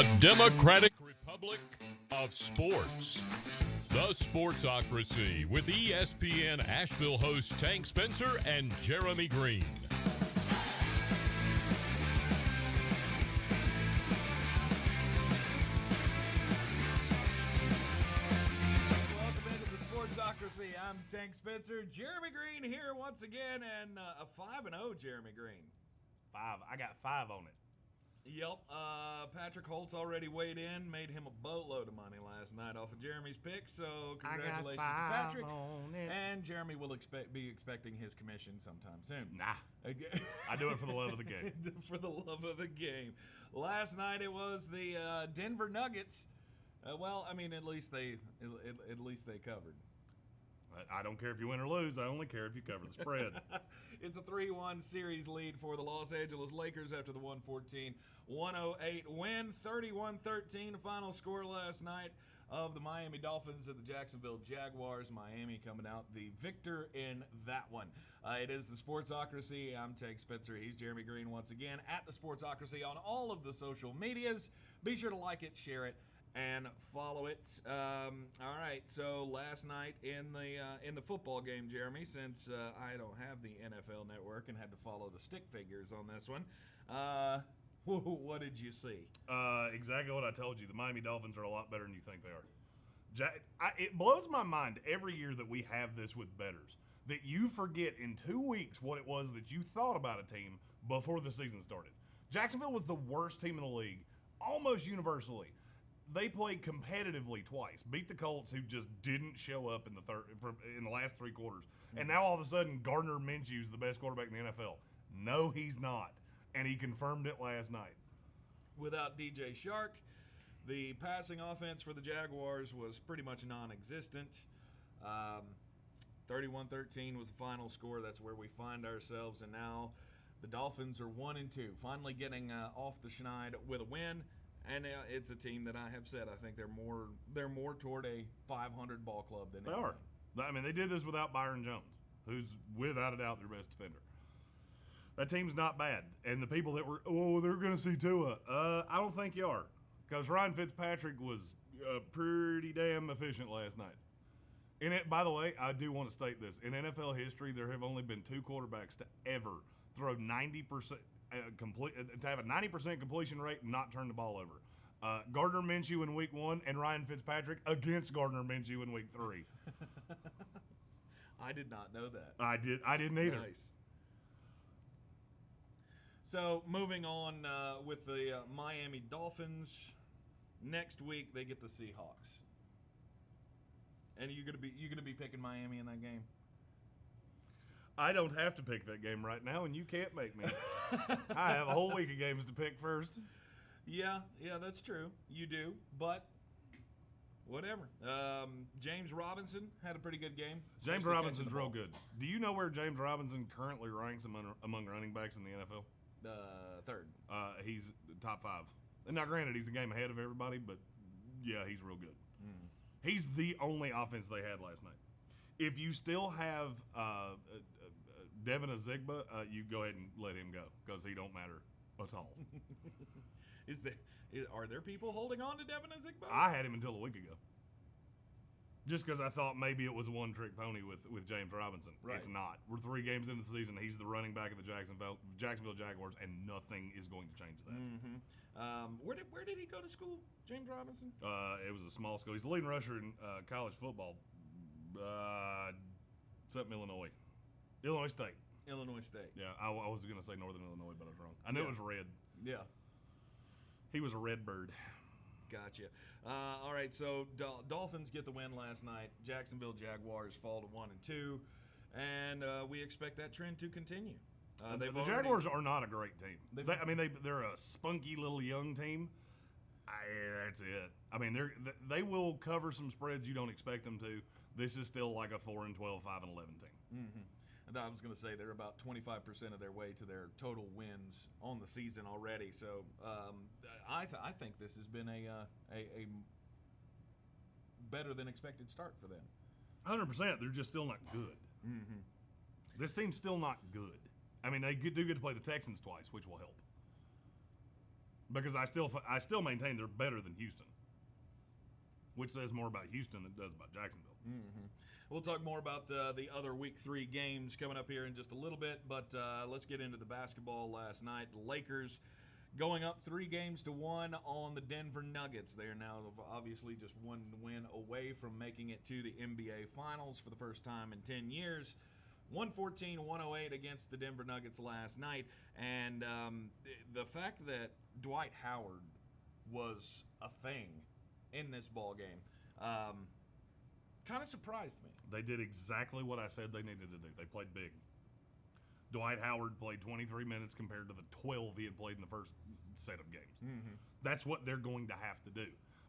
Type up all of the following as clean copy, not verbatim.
The Democratic Republic of Sports. The Sportsocracy with ESPN Asheville hosts Tank Spencer and Jeremy Greene. Welcome into the Sportsocracy. I'm Tank Spencer. Jeremy Greene here once again, and a 5-0 Jeremy Greene. I got 5 on it. Yep. Patrick Holtz already weighed in, made him a boatload of money last night off of Jeremy's pick. So congratulations to Patrick. And Jeremy will be expecting his commission sometime soon. Nah, I do it for the love of the game. For the love of the game. Last night it was the Denver Nuggets. Well, I mean, at least they covered. I don't care if you win or lose. I only care if you cover the spread. It's a 3-1 series lead for the Los Angeles Lakers after the 114-108 win. 31-13, final score last night of the Miami Dolphins and the Jacksonville Jaguars. Miami coming out the victor in that one. It is the Sportsocracy. I'm Tank Spencer. He's Jeremy Greene once again at the Sportsocracy on all of the social medias. Be sure to like it, share it, and follow it. All right, so last night in the football game, Jeremy, since I don't have the NFL Network and had to follow the stick figures on this one, what did you see? Exactly what I told you. The Miami Dolphins are a lot better than you think they are. It blows my mind every year that we have this with bettors, that you forget in 2 weeks what it was that you thought about a team before the season started. Jacksonville was the worst team in the league, almost universally. They played competitively twice, beat the Colts, who just didn't show up in the last 3 quarters. And now all of a sudden, Gardner Minshew's the best quarterback in the NFL. No, he's not, and he confirmed it last night. Without DJ Shark, the passing offense for the Jaguars was pretty much non-existent. 31-13 was the final score. That's where we find ourselves, and now the Dolphins are 1-2, finally getting off the schneid with a win. And it's a team that I have said I think they're more toward a 500 ball club than they are. I mean, they did this without Byron Jones, who's without a doubt their best defender. That team's not bad, and the people that were they're going to see Tua. I don't think you are, because Ryan Fitzpatrick was pretty damn efficient last night. And by the way, I do want to state this: in NFL history, there have only been 2 quarterbacks to ever throw 90%. To have a 90% completion rate and not turn the ball over. Gardner Minshew in week 1 and Ryan Fitzpatrick against Gardner Minshew in week 3. I did not know that. I didn't either. Nice. So moving on with the Miami Dolphins, next week they get the Seahawks. And you're gonna be picking Miami in that game? I don't have to pick that game right now, and you can't make me. I have a whole week of games to pick first. Yeah, that's true. You do, but whatever. James Robinson had a pretty good game. James Robinson's real good. Do you know where James Robinson currently ranks among running backs in the NFL? 3rd. He's top 5. And now, granted, he's a game ahead of everybody, but yeah, he's real good. He's the only offense they had last night. If you still have Devin Azigba, you go ahead and let him go, because he don't matter at all. Are there people holding on to Devin Azigba? I had him until a week ago. Just because I thought maybe it was a one-trick pony with James Robinson. Right. It's not. We're 3 games into the season. He's the running back of the Jacksonville Jaguars, and nothing is going to change that. Mm-hmm. Where did he go to school, James Robinson? It was a small school. He's the leading rusher in college football. Something Illinois State. Illinois State. Yeah, I was going to say Northern Illinois, but I was wrong. I knew it was red. Yeah. He was a red bird. Gotcha. All right, so Dolphins get the win last night. Jacksonville Jaguars fall to 1-2, and we expect that trend to continue. The Jaguars are not a great team. They're a spunky little young team. That's it. I mean, they will cover some spreads you don't expect them to. This is still like a 4-12, 5-11 team. Mm-hmm. And I was going to say they're about 25% of their way to their total wins on the season already. So I think this has been a better than expected start for them. 100%. They're just still not good. Mm-hmm. This team's still not good. I mean, they do get to play the Texans twice, which will help. because I still maintain they're better than Houston, which says more about Houston than it does about Jacksonville. Mm-hmm. We'll talk more about the other Week 3 games coming up here in just a little bit, but let's get into the basketball last night. The Lakers going up 3-1 on the Denver Nuggets. They are now obviously just one win away from making it to the NBA Finals for the first time in 10 years. 114-108 against the Denver Nuggets last night. And the fact that Dwight Howard was a thing in this ball game kind of surprised me. They did exactly what I said they needed to do. They played big. Dwight Howard played 23 minutes compared to the 12 he had played in the first set of games. Mm-hmm. That's what they're going to have to do.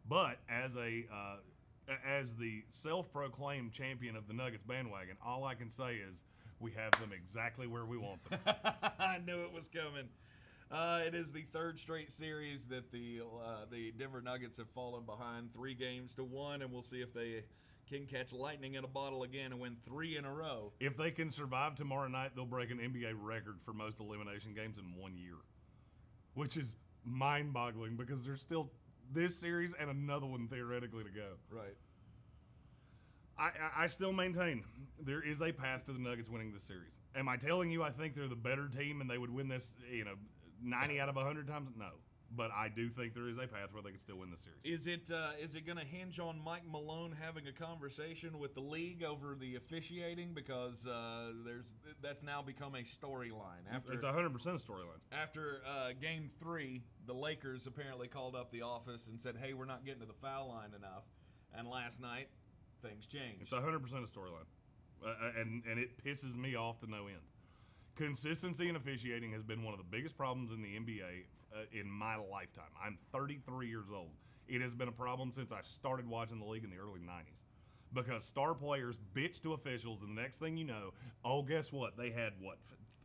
But as the self-proclaimed champion of the Nuggets bandwagon, all I can say is we have them exactly where we want them. I knew it was coming. It is the third straight series that the Denver Nuggets have fallen behind 3-1, and we'll see if they can catch lightning in a bottle again and win 3 in a row. If they can survive tomorrow night, they'll break an NBA record for most elimination games in 1 year, which is mind-boggling because there's still this series and another one theoretically to go. Right. I still maintain there is a path to the Nuggets winning this series. Am I telling you I think they're the better team and they would win this, 90 out of 100 times? No. But I do think there is a path where they can still win the series. Is it going to hinge on Mike Malone having a conversation with the league over the officiating? Because that's now become a storyline. It's 100% a storyline. After Game 3, the Lakers apparently called up the office and said, hey, we're not getting to the foul line enough. And last night, things changed. It's 100% a storyline. And it pisses me off to no end. Consistency in officiating has been one of the biggest problems in the NBA in my lifetime. I'm 33 years old. It has been a problem since I started watching the league in the early 90s. Because star players bitch to officials, and the next thing you know, guess what? They had,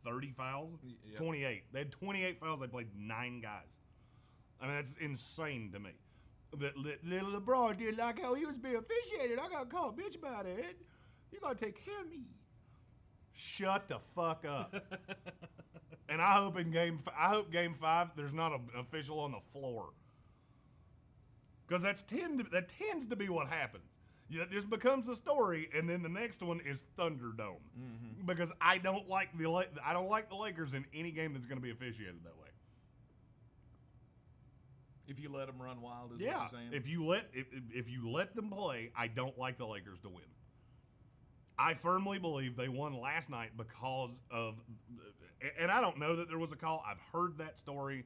30 fouls? Yep. 28. They had 28 fouls. They played 9 guys. I mean, that's insane to me. Little LeBron did like how he was being officiated. I got to call a bitch about it. You got to take care of me. Shut the fuck up. And I hope Game 5 there's not an official on the floor, because that tends to be what happens. Yeah, this becomes a story, and then the next one is Thunderdome. Mm-hmm. Because I don't like the Lakers in any game that's going to be officiated that way. If you let them run wild, is what you're saying? If you let them play, I don't like the Lakers to win. I firmly believe they won last night because of, and I don't know that there was a call. I've heard that story,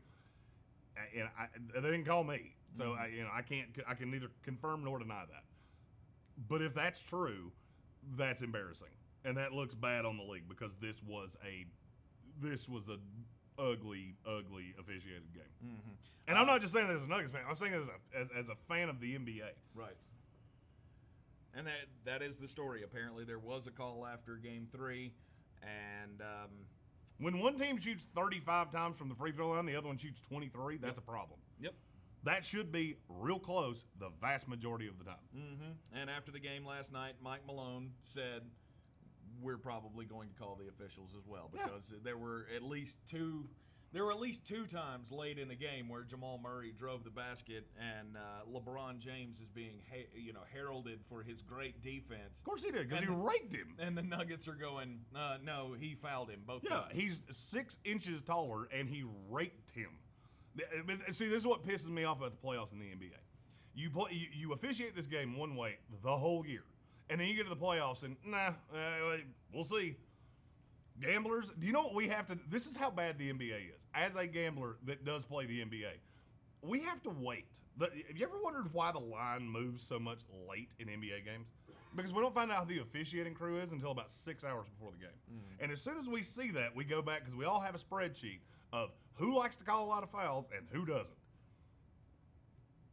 and they didn't call me, so I can neither confirm nor deny that. But if that's true, that's embarrassing, and that looks bad on the league because this was a ugly officiated game. Mm-hmm. And I'm not just saying that as a Nuggets fan. I'm saying it as a fan of the NBA. Right. And that is the story. Apparently, there was a call after Game 3, and when one team shoots 35 times from the free throw line, the other one shoots 23. That's a problem. Yep. That should be real close the vast majority of the time. Mm-hmm. And after the game last night, Mike Malone said, "We're probably going to call the officials as well because there were at least two." There were at least 2 times late in the game where Jamal Murray drove the basket and LeBron James is being heralded for his great defense. Of course he did, because he raked him. And the Nuggets are going, no, he fouled him both times. Yeah, he's 6 inches taller, and he raked him. See, this is what pisses me off about the playoffs in the NBA. You officiate this game one way the whole year, and then you get to the playoffs and, we'll see. Gamblers, do you know what we have to do? This is how bad the NBA is. As a gambler that does play the NBA, we have to wait. Have you ever wondered why the line moves so much late in NBA games? Because we don't find out who the officiating crew is until about 6 hours before the game. Mm. And as soon as we see that, we go back because we all have a spreadsheet of who likes to call a lot of fouls and who doesn't.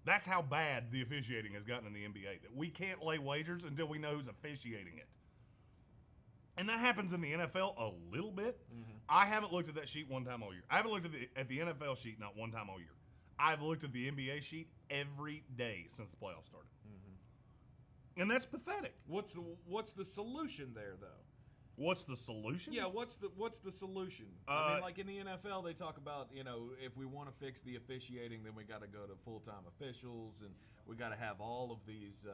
That's how bad the officiating has gotten in the NBA, that we can't lay wagers until we know who's officiating it. And that happens in the NFL a little bit. Mm-hmm. I haven't looked at that sheet one time all year. I haven't looked at the NFL sheet not one time all year. I've looked at the NBA sheet every day since the playoffs started. Mm-hmm. And that's pathetic. What's the solution there, though? What's the solution? Yeah, what's the solution? I mean, like in the NFL, they talk about, if we want to fix the officiating, then we got to go to full-time officials, and we got to have all of these,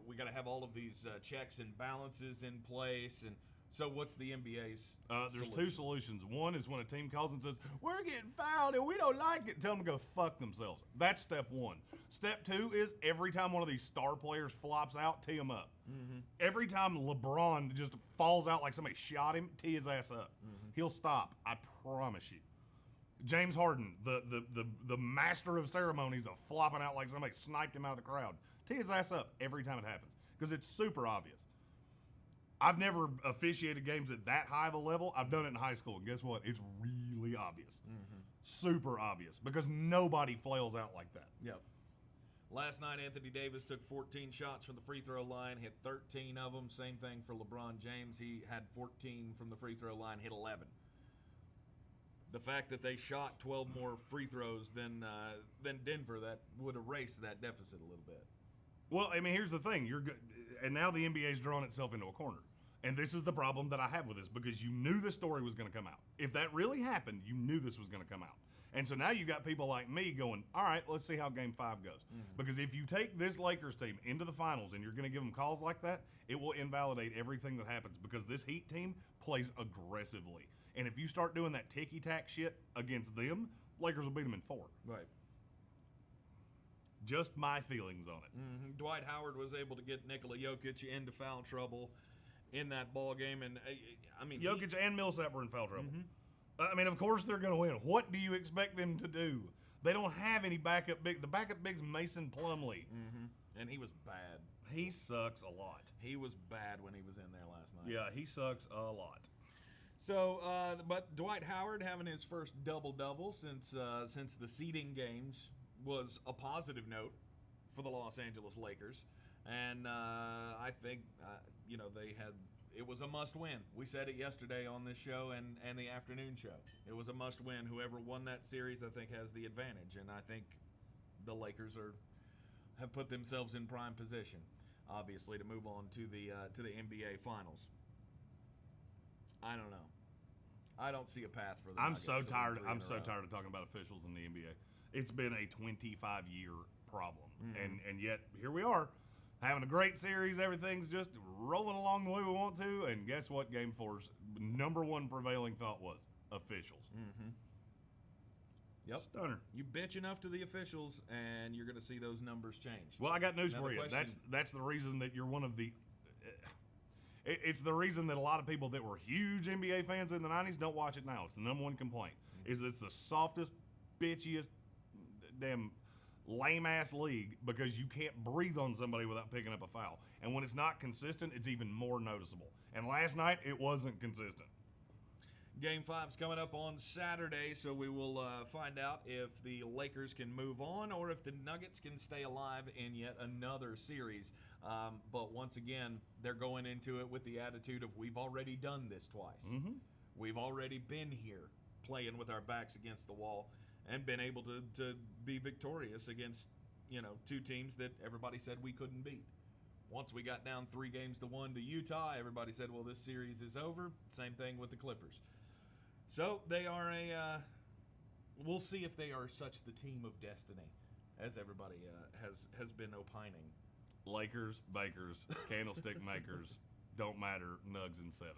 we got to have all of these checks and balances in place. And so, what's the NBA's? There's two solutions. One is when a team calls and says, "We're getting fouled and we don't like it," tell them to go fuck themselves. That's step one. Step two is every time one of these star players flops out, tee him up. Mm-hmm. Every time LeBron just falls out like somebody shot him, tee his ass up. Mm-hmm. He'll stop. I promise you. James Harden, the master of ceremonies of flopping out like somebody sniped him out of the crowd, tee his ass up every time it happens because it's super obvious. I've never officiated games at that high of a level. I've done it in high school, and guess what? It's really obvious. Mm-hmm. Super obvious because nobody flails out like that. Yep. Last night, Anthony Davis took 14 shots from the free throw line, hit 13 of them. Same thing for LeBron James. He had 14 from the free throw line, hit 11. The fact that they shot 12 more free throws than Denver, that would erase that deficit a little bit. Well, I mean, here's the thing. You're good, and now the NBA's drawn itself into a corner. And this is the problem that I have with this because you knew this story was going to come out. If that really happened, you knew this was going to come out. And so now you got people like me going, all right, let's see how Game 5 goes. Mm-hmm. Because if you take this Lakers team into the finals and you're going to give them calls like that, it will invalidate everything that happens because this Heat team plays aggressively. And if you start doing that ticky-tack shit against them, Lakers will beat them in 4. Right. Just my feelings on it. Mm-hmm. Dwight Howard was able to get Nikola Jokic into foul trouble in that ball game. And, I mean, Jokic and Millsap were in foul trouble. Mm-hmm. I mean, of course they're going to win. What do you expect them to do? They don't have any backup big. The backup big's Mason Plumlee. Mm-hmm. And he was bad. He sucks a lot. He was bad when he was in there last night. Yeah, he sucks a lot. So, but Dwight Howard having his first double-double since the seeding games was a positive note for the Los Angeles Lakers. And I think, it was a must-win. We said it yesterday on this show and the afternoon show. It was a must-win. Whoever won that series, I think, has the advantage. And I think the Lakers have put themselves in prime position, obviously, to move on to the NBA Finals. I don't know. I don't see a path for the I'm Nuggets so tired. I'm so row. tired of talking about officials in the NBA. It's been a 25-year problem, and yet here we are, having a great series. Everything's just rolling along the way we want to. And guess what? Game 4's number one prevailing thought was officials. Mm-hmm. Yep. Stunner. You bitch enough to the officials, and you're going to see those numbers change. Well, I got news Now for you. That's the reason that you're one of the. It's the reason that a lot of people that were huge NBA fans in the 90s don't watch it now. It's the number one complaint. Is it's the softest, bitchiest, damn lame-ass league because you can't breathe on somebody without picking up a foul. And when it's not consistent, it's even more noticeable. And last night, it wasn't consistent. Game 5's coming up on Saturday, so we will find out if the Lakers can move on or if the Nuggets can stay alive in yet another series. But once again, they're going into it with the attitude of we've already done this twice. Mm-hmm. We've already been here playing with our backs against the wall and been able to be victorious against, two teams that everybody said we couldn't beat. Once we got down 3-1 to Utah, everybody said, well, this series is over. Same thing with the Clippers. So they are we'll see if they are such the team of destiny as everybody has been opining. Lakers, Bakers, candlestick makers, don't matter, Nugs in 7.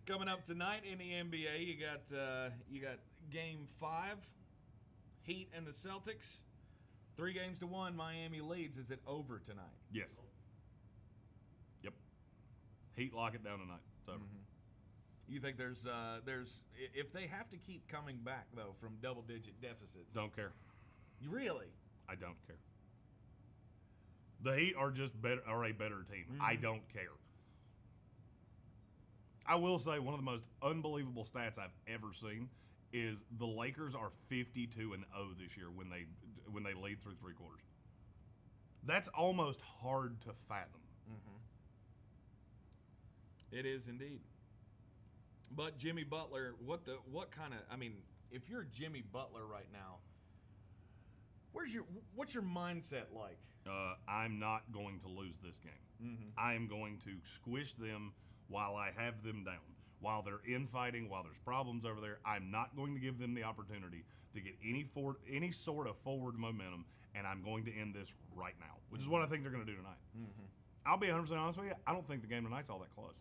Coming up tonight in the NBA, you got Game 5, Heat and the Celtics. 3-1, Miami leads. Is it over tonight? Yes. Yep. Heat lock it down tonight. It's over. Mm-hmm. You think there's if they have to keep coming back though from double-digit deficits? Don't care. You really? I don't care. The Heat are just a better team. Mm-hmm. I don't care. I will say one of the most unbelievable stats I've ever seen is the Lakers are 52-0 this year when they lead through 3 quarters. That's almost hard to fathom. Mm-hmm. It is indeed. But Jimmy Butler, what kind of? I mean, if you're Jimmy Butler right now, what's your mindset like? I'm not going to lose this game. Mm-hmm. I am going to squish them while I have them down. While they're infighting, while there's problems over there, I'm not going to give them the opportunity to get any sort of forward momentum, and I'm going to end this right now, which is what I think they're going to do tonight. Mm-hmm. I'll be 100% honest with you. I don't think the game tonight's all that close.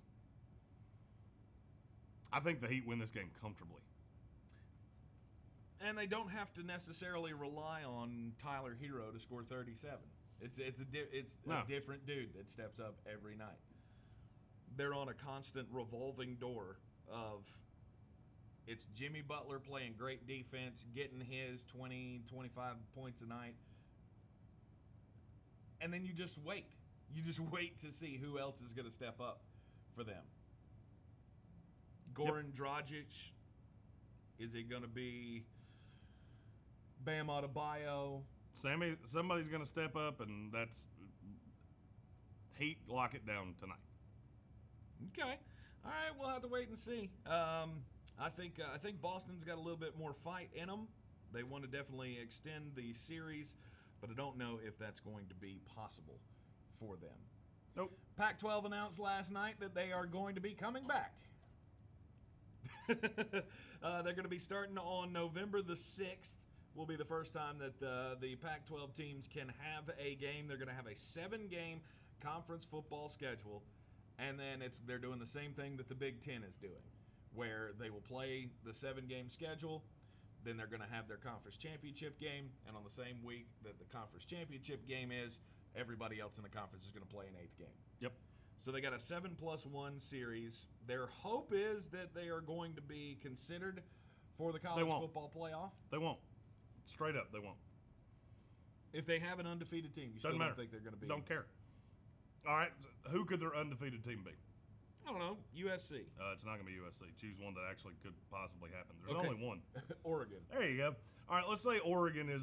I think the Heat win this game comfortably. And they don't have to necessarily rely on Tyler Hero to score 37. It's a different dude that steps up every night. They're on a constant revolving door of it's Jimmy Butler playing great defense, getting his 20, 25 points a night. And then you just wait. You just wait to see who else is going to step up for them. Goran Dragic. Is it going to be Bam Adebayo? Somebody's going to step up, and that's Heat lock it down tonight. Okay. All right, we'll have to wait and see. I think Boston's got a little bit more fight in them. They want to definitely extend the series, but I don't know if that's going to be possible for them. Nope. Pac-12 announced last night that they are going to be coming back. They're going to be starting on November the 6th. Will be the first time that the Pac-12 teams can have a game. They're going to have a 7-game conference football schedule, and then they're doing the same thing that the Big Ten is doing, where they will play the 7-game schedule. Then they're going to have their conference championship game, and on the same week that the conference championship game is, everybody else in the conference is going to play an 8th game. Yep. So they got a 7+1 series. Their hope is that they are going to be considered for the college football playoff. They won't. Straight up, they won't. If they have an undefeated team, you still don't think they're going to be. Don't care. All right, who could their undefeated team be? I don't know. USC. It's not going to be USC. Choose one that actually could possibly happen. There's only one. Oregon. There you go. All right, let's say Oregon is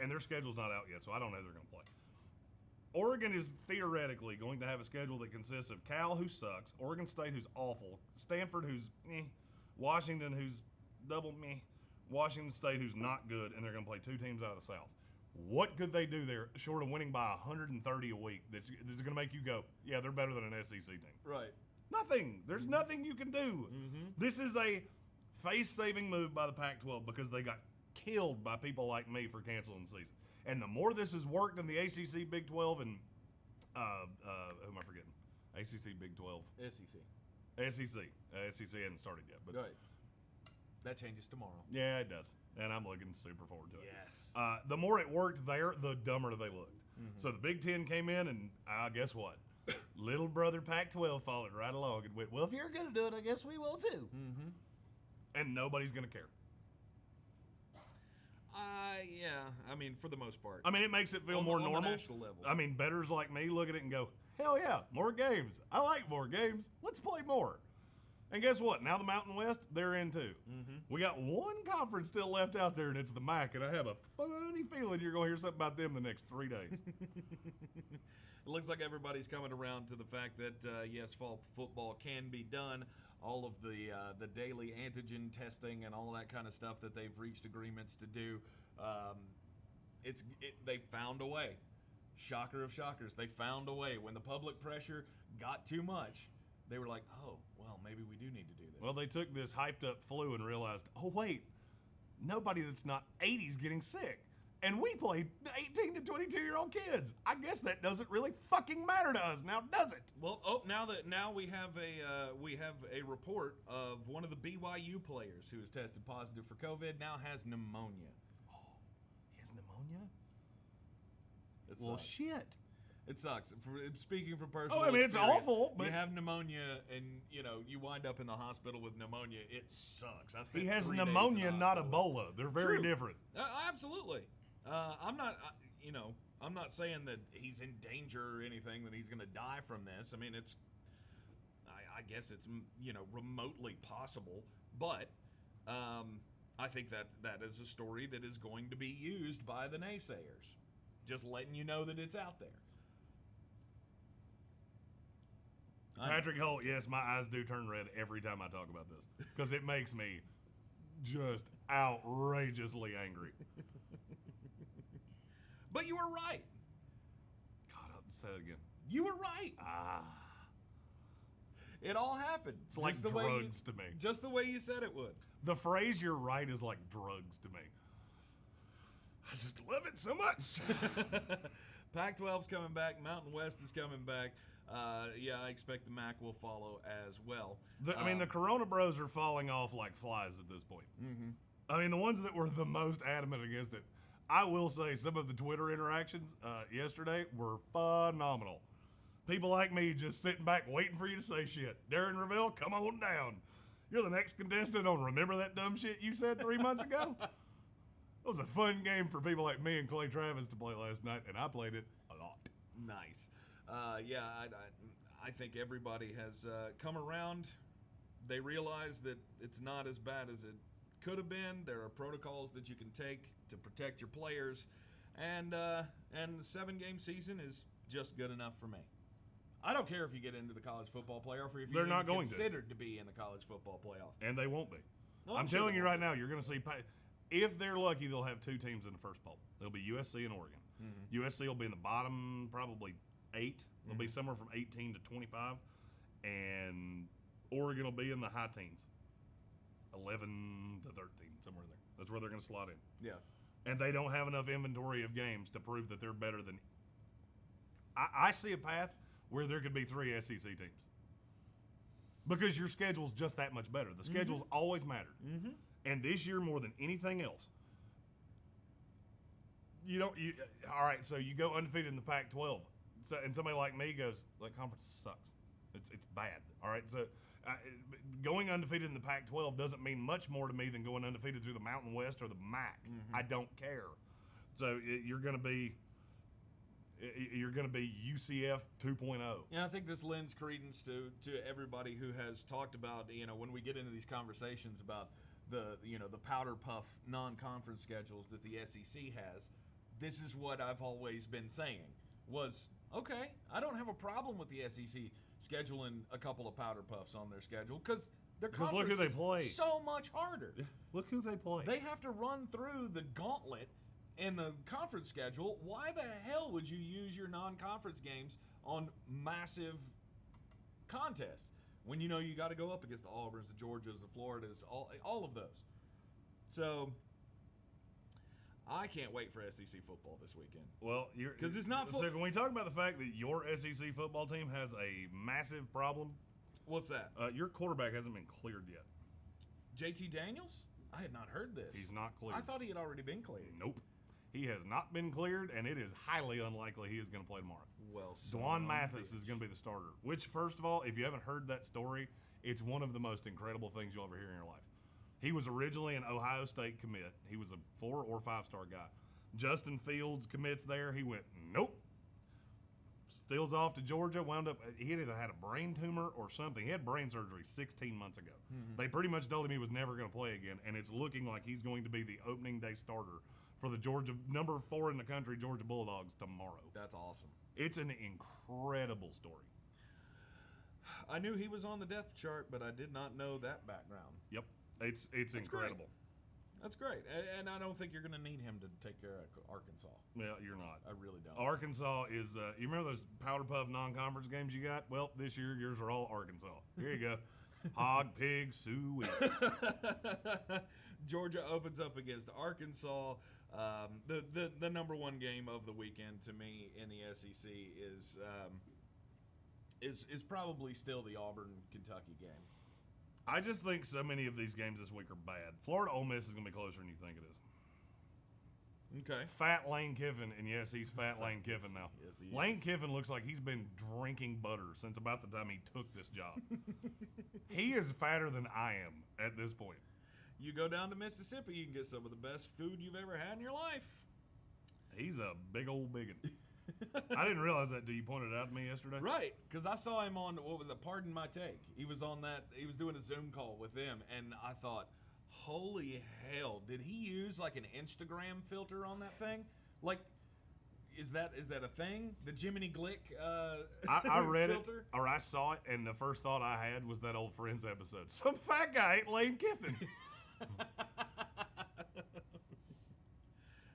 and their schedule's not out yet, so I don't know who they're going to play. Oregon is theoretically going to have a schedule that consists of Cal, who sucks, Oregon State, who's awful, Stanford, who's meh, Washington, who's double meh, Washington State, who's not good, and they're going to play 2 teams out of the South. What could they do there short of winning by 130 a week that's going to make you go, yeah, they're better than an SEC team? Right. Nothing. There's nothing you can do. Mm-hmm. This is a face-saving move by the Pac-12 because they got killed by people like me for canceling the season. And the more this has worked in the ACC, Big 12, and who am I forgetting? ACC, Big 12. SEC. SEC hasn't started yet. But right. That changes tomorrow. Yeah, it does. And I'm looking super forward to it. Yes. The more it worked there, the dumber they looked. Mm-hmm. So the Big Ten came in, and guess what? Little brother Pac-12 followed right along and went, well, if you're going to do it, I guess we will too. Mm-hmm. And nobody's going to care. Yeah. I mean, for the most part. I mean, it makes it feel more normal. On the national level. I mean, bettors like me look at it and go, hell yeah, more games. I like more games. Let's play more. And guess what? Now the Mountain West, they're in too. Mm-hmm. We got one conference still left out there, and it's the MAC, and I have a funny feeling you're going to hear something about them the next 3 days. It looks like everybody's coming around to the fact that, yes, fall football can be done. All of the daily antigen testing and all that kind of stuff that they've reached agreements to do, they found a way. Shocker of shockers. They found a way. When the public pressure got too much, they were like, oh, well, maybe we do need to do this. Well, they took this hyped-up flu and realized, oh, wait, nobody that's not 80 is getting sick. And we played 18 to 22-year-old kids. I guess that doesn't really fucking matter to us now, does it? Well, now we have a report of one of the BYU players who has tested positive for COVID now has pneumonia. Oh, he has pneumonia? It well, sucks. Shit. It sucks. Speaking from personal I mean, it's awful, but you have pneumonia and, you wind up in the hospital with pneumonia. It sucks. He has pneumonia, not Ebola. They're very different. Absolutely. I'm not saying that he's in danger or anything, that he's going to die from this. I mean, I guess it's, remotely possible, but I think that is a story that is going to be used by the naysayers. Just letting you know that it's out there. Patrick Holt, yes, my eyes do turn red every time I talk about this because it makes me just outrageously angry. But you were right. God, I'll say it again. You were right. It all happened. It's like drugs to me. Just the way you said it would. The phrase "you're right" is like drugs to me. I just love it so much. Pac-12's coming back. Mountain West is coming back. Yeah, I expect the MAC will follow as well. The Corona Bros are falling off like flies at this point. Mm-hmm. I mean, the ones that were the most adamant against it. I will say some of the Twitter interactions yesterday were phenomenal. People like me just sitting back waiting for you to say shit. Darren Ravel, come on down. You're the next contestant on Remember That Dumb Shit You Said 3 months ago? It was a fun game for people like me and Clay Travis to play last night, and I played it a lot. Nice. Yeah, I think everybody has come around. They realize that it's not as bad as it could have been. There are protocols that you can take to protect your players, and the 7-game season is just good enough for me. I don't care if you get into the college football playoff or if you're not considered to be in the college football playoff. And they won't be. No, I'm telling you right now, you're going to see. If they're lucky, they'll have 2 teams in the first poll. It'll be USC and Oregon. Mm-hmm. USC will be in the bottom, probably 8. They'll be somewhere from 18 to 25, and Oregon will be in the high teens, 11 to 13, somewhere in there. That's where they're going to slot in. Yeah. And they don't have enough inventory of games to prove that they're better than. I see a path where there could be 3 SEC teams because your schedule's just that much better. The schedule's always mattered. Mm-hmm. And this year, more than anything else, all right, so you go undefeated in the Pac-12. And somebody like me goes, that conference sucks. It's bad. All right, so going undefeated in the Pac-12 doesn't mean much more to me than going undefeated through the Mountain West or the MAC. Mm-hmm. I don't care. So you're going to be UCF 2.0. Yeah, I think this lends credence to everybody who has talked about, when we get into these conversations about the powder puff non-conference schedules that the SEC has. This is what I've always been saying was, okay, I don't have a problem with the SEC scheduling a couple of powder puffs on their schedule because their conference look who they play. Is so much harder. Yeah, look who they play. They have to run through the gauntlet in the conference schedule. Why the hell would you use your non-conference games on massive contests when you got to go up against the Auburns, the Georgias, the Floridas, all of those? So I can't wait for SEC football this weekend. Well, because it's not. So when we talk about the fact that your SEC football team has a massive problem, what's that? Your quarterback hasn't been cleared yet. JT Daniels? I had not heard this. He's not cleared. I thought he had already been cleared. Nope. He has not been cleared, and it is highly unlikely he is going to play tomorrow. Well, Dwan Mathis is going to be the starter, which, first of all, if you haven't heard that story, it's one of the most incredible things you'll ever hear in your life. He was originally an Ohio State commit. He was a 4 or 5-star guy. Justin Fields commits there. He went, nope. Steals off to Georgia, wound up, he had either had a brain tumor or something. He had brain surgery 16 months ago. Mm-hmm. They pretty much told him he was never going to play again, and it's looking like he's going to be the opening day starter for the number 4 in the country, Georgia Bulldogs, tomorrow. That's awesome. It's an incredible story. I knew he was on the depth chart, but I did not know that background. Yep. It's incredible. Great. That's great. And I don't think you're going to need him to take care of Arkansas. Well, you're not. I really don't. Arkansas is, you remember those Powder Puff non-conference games you got? Well, this year, yours are all Arkansas. Here you go. Hog, pig, suey. Georgia opens up against Arkansas. The number 1 game of the weekend to me in the SEC is probably still the Auburn-Kentucky game. I just think so many of these games this week are bad. Florida Ole Miss is going to be closer than you think it is. Okay. Fat Lane Kiffin, and yes, he's Fat Lane Kiffin now. Yes, he Lane Kiffin looks like he's been drinking butter since about the time he took this job. He is fatter than I am at this point. You go down to Mississippi, you can get some of the best food you've ever had in your life. He's a big old biggin. I didn't realize that till you pointed it out to me yesterday. Right, because I saw him on, Pardon My Take. He was on that, he was doing a Zoom call with them, and I thought, holy hell, did he use like an Instagram filter on that thing? Like, is that a thing? The Jiminy Glick I read filter? Or I saw it, and the first thought I had was that old Friends episode. Some fat guy ate Lane Kiffin.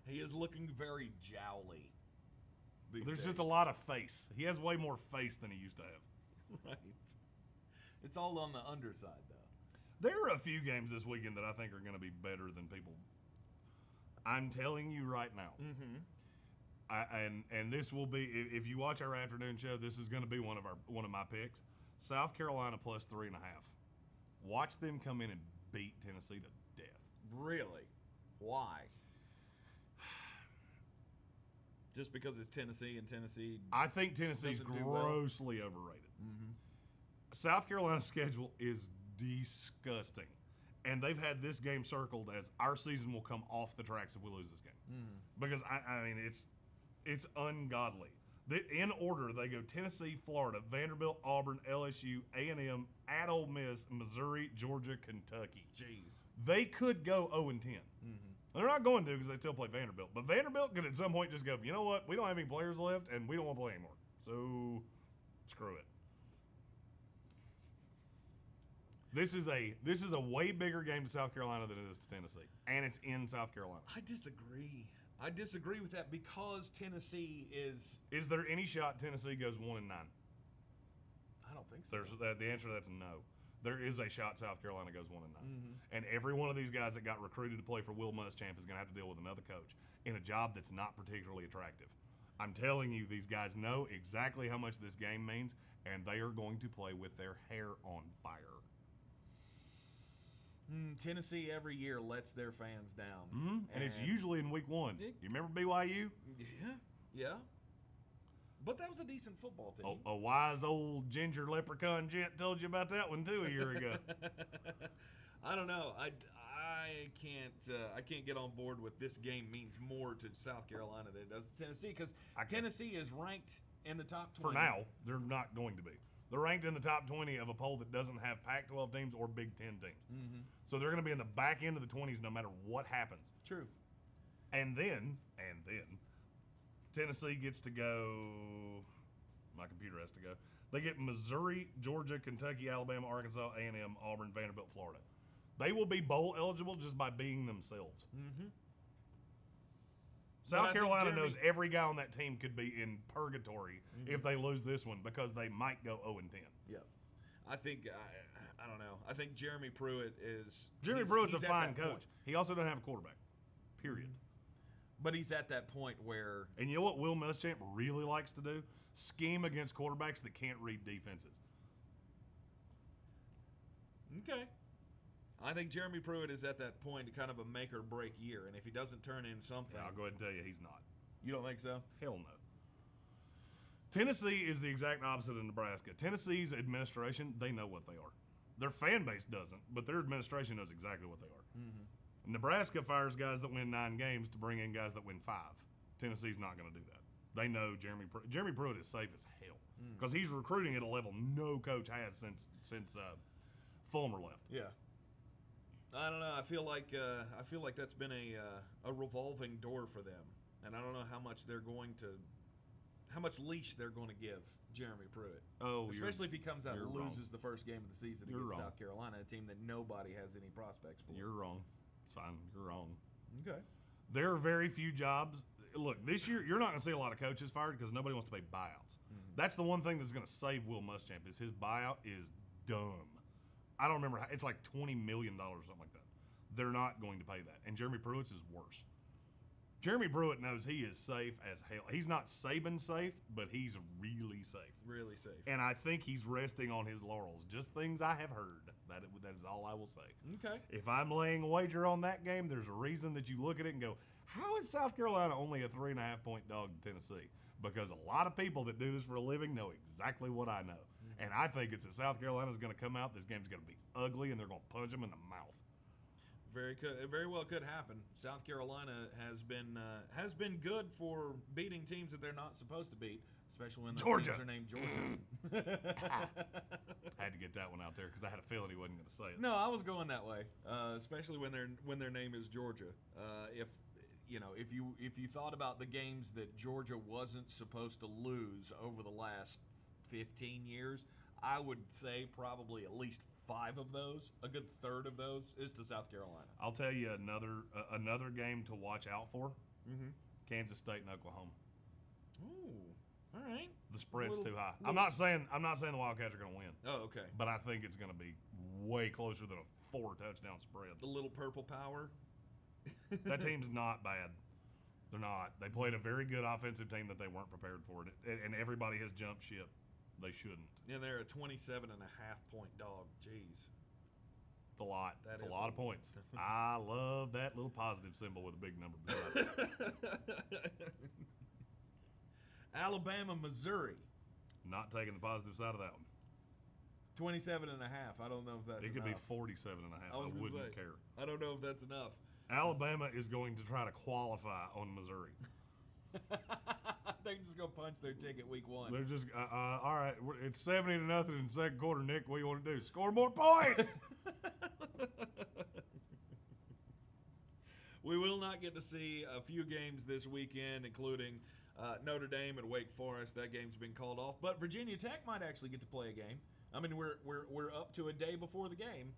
He is looking very jowly. There's just a lot of face. He has way more face than he used to have. Right. It's all on the underside, though. There are a few games this weekend that I think are going to be better than people. I'm telling you right now. And this will be, if you watch our afternoon show, this is going to be one of my picks. South Carolina plus 3.5. Watch them come in and beat Tennessee to death. Really? Why? Just because it's Tennessee and Tennessee. I think Tennessee's grossly overrated. South Carolina's schedule is disgusting. And they've had this game circled as our season will come off the tracks if we lose this game. Because, I mean, it's ungodly. In order, they go Tennessee, Florida, Vanderbilt, Auburn, LSU, A&M, at Ole Miss, Missouri, Georgia, Kentucky. Jeez. They could go 0-10. They're not going to because they still play Vanderbilt. But Vanderbilt could at some point just go, you know what? We don't have any players left, and we don't want to play anymore. So, screw it. This is a way bigger game to South Carolina than it is to Tennessee, and it's in South Carolina. I disagree. I disagree with that because Tennessee is. Is there any shot Tennessee goes 1-9? I don't think so. The answer to that's no. There is a shot South Carolina goes 1-9, and every one of these guys that got recruited to play for Will Muschamp is going to have to deal with another coach in a job that's not particularly attractive. I'm telling you, these guys know exactly how much this game means, and they are going to play with their hair on fire. Tennessee every year lets their fans down. And it's usually in week 1. You remember BYU? Yeah. But that was a decent football team. A wise old ginger leprechaun gent told you about that one too a year ago. I don't know. I can't get on board with this game means more to South Carolina than it does to Tennessee because Tennessee is ranked in the top 20. For now, they're not going to be. They're ranked in the top 20 of a poll that doesn't have Pac-12 teams or Big Ten teams. So they're going to be in the back end of the 20s no matter what happens. True. And then, Tennessee gets to go. My computer has to go. They get Missouri, Georgia, Kentucky, Alabama, Arkansas, A&M, Auburn, Vanderbilt, Florida. They will be bowl eligible just by being themselves. South Carolina knows every guy on that team could be in purgatory if they lose this one because they might go 0-10. Yeah. I think, I don't know. I think Jeremy Pruitt is. Jeremy Pruitt's a fine coach. He also doesn't have a quarterback, period. But he's at that point where. And you know what Will Muschamp really likes to do? Scheme against quarterbacks that can't read defenses. Okay. I think Jeremy Pruitt is at that point, kind of a make or break year, and if he doesn't turn in something, I'll go ahead and tell you he's not. You don't think so? Hell no. Tennessee is the exact opposite of Nebraska. Tennessee's administration, they know what they are. Their fan base doesn't, but their administration knows exactly what they are. Nebraska fires guys that win 9 games to bring in guys that win 5. Tennessee's not going to do that. They know Jeremy Pruitt is safe as hell because he's recruiting at a level no coach has since Fulmer left. Yeah. I don't know. I feel like that's been a revolving door for them, and I don't know how much leash they're going to give Jeremy Pruitt. Oh, especially if he comes out and loses wrong. the first game of the season against South Carolina, a team that nobody has any prospects for. You're wrong. It's fine. You're wrong. Okay. There are very few jobs. Look, this year you're not going to see a lot of coaches fired because nobody wants to pay buyouts. That's the one thing that's going to save Will Muschamp is his buyout is dumb. I don't remember. It's like $20 million or something like that. They're not going to pay that. And Jeremy Pruitt's is worse. Jeremy Pruitt knows he is safe as hell. He's not Saban safe, but he's really safe. Really safe. And I think he's resting on his laurels. Just things I have heard. That is all I will say. Okay. If I'm laying a wager on that game, there's a reason that you look at it and go, how is South Carolina only a 3.5-point dog to Tennessee? Because a lot of people that do this for a living know exactly what I know. And I think it's that South Carolina's going to come out, this game's going to be ugly, and they're going to punch them in the mouth. Very well could happen. South Carolina has been good for beating teams that they're not supposed to beat, especially when those teams are named Georgia. I had to get that one out there because I had a feeling he wasn't going to say it. No, I was going that way, especially when their name is Georgia. If you thought about the games that Georgia wasn't supposed to lose over the last 15 years, I would say probably at least 5 of those, a good third of those, is to South Carolina. I'll tell you another game to watch out for. Kansas State and Oklahoma. Ooh, all right. The spread's too high. I'm not saying the Wildcats are going to win. Oh, okay. But I think it's going to be way closer than a 4-touchdown spread. The little purple power. That team's not bad. They're not. They played a very good offensive team that they weren't prepared for, and everybody has jumped ship. They shouldn't. And they're a 27.5-point dog. Jeez. It's a lot. It's a lot of points. I love that little positive symbol with a big number beside it. Alabama, Missouri. Not taking the positive side of that one. 27.5. I don't know if that's It could enough. be 47.5. I wouldn't care. I don't know if that's enough. Alabama is going to try to qualify on Missouri. They're just going to punch their ticket week 1. They're just, all right, it's 70-0 in the second quarter, Nick. What do you want to do? Score more points! We will not get to see a few games this weekend, including Notre Dame and Wake Forest. That game's been called off. But Virginia Tech might actually get to play a game. I mean, we're up to a day before the game.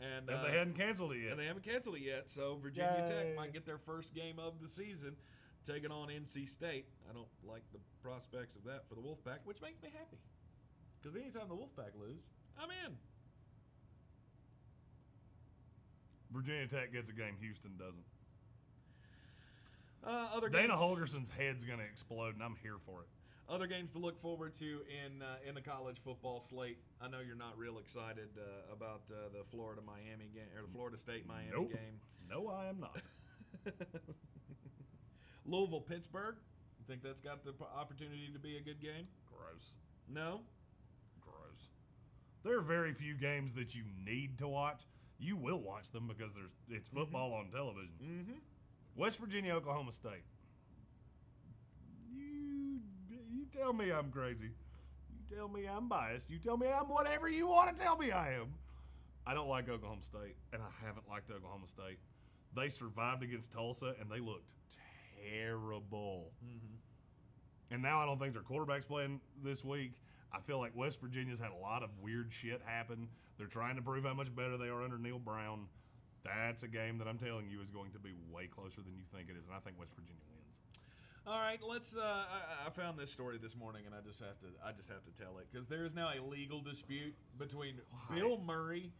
And they hadn't canceled it yet. And they haven't canceled it yet. So Virginia Tech might get their first game of the season, taking on NC State. I don't like the prospects of that for the Wolfpack, which makes me happy. Because anytime the Wolfpack lose, I'm in. Virginia Tech gets a game. Houston doesn't. Other Dana games, Holgerson's head's going to explode, and I'm here for it. Other games to look forward to in the college football slate. I know you're not real excited about the Florida-Miami game or the Florida State-Miami game. No, I am not. Louisville-Pittsburgh. You think that's got the opportunity to be a good game? Gross. No? Gross. There are very few games that you need to watch. You will watch them because it's football on television. Mm-hmm. West Virginia, Oklahoma State. You tell me I'm crazy. You tell me I'm biased. You tell me I'm whatever you want to tell me I am. I don't like Oklahoma State, and I haven't liked Oklahoma State. They survived against Tulsa, and they looked terrible. Mm-hmm. And now I don't think their quarterback's playing this week. I feel like West Virginia's had a lot of weird shit happen. They're trying to prove how much better they are under Neil Brown. That's a game that I'm telling you is going to be way closer than you think it is, and I think West Virginia wins. All right, let's. I found this story this morning, and I just have to tell it because there is now a legal dispute between Bill Murray.